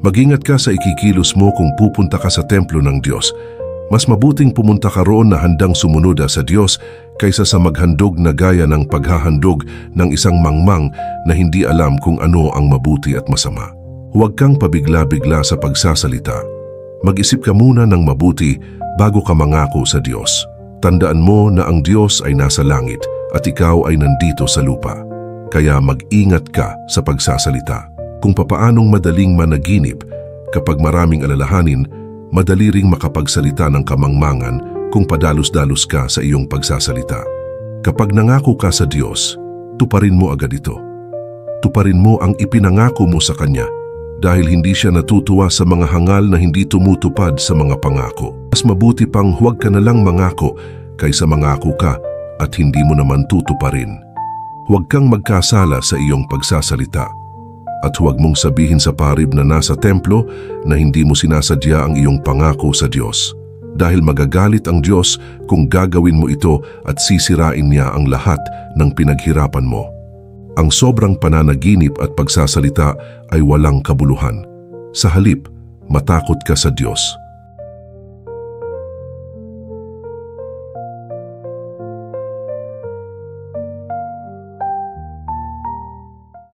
Mag-ingat ka sa ikikilos mo kung pupunta ka sa templo ng Diyos. Mas mabuting pumunta ka roon na handang sumunod sa Diyos kaysa sa maghandog na gaya ng paghahandog ng isang mangmang na hindi alam kung ano ang mabuti at masama. Huwag kang pabigla-bigla sa pagsasalita. Mag-isip ka muna ng mabuti bago ka mangako sa Diyos. Tandaan mo na ang Diyos ay nasa langit at ikaw ay nandito sa lupa. Kaya mag-ingat ka sa pagsasalita. Kung papaanong madaling managinip kapag maraming alalahanin, madali ring makapagsalita ng kamangmangan kung padalos-dalos ka sa iyong pagsasalita. Kapag nangako ka sa Diyos, tuparin mo agad ito. Tuparin mo ang ipinangako mo sa Kanya dahil hindi siya natutuwa sa mga hangal na hindi tumutupad sa mga pangako. Mas mabuti pang huwag ka na lang mangako kaysa mangako ka at hindi mo naman tutuparin. Huwag kang magkasala sa iyong pagsasalita. At huwag mong sabihin sa parib na nasa templo na hindi mo sinasadya ang iyong pangako sa Diyos. Dahil magagalit ang Diyos kung gagawin mo ito at sisirain niya ang lahat ng pinaghirapan mo. Ang sobrang pananaginip at pagsasalita ay walang kabuluhan. Sa halip, matakot ka sa Diyos.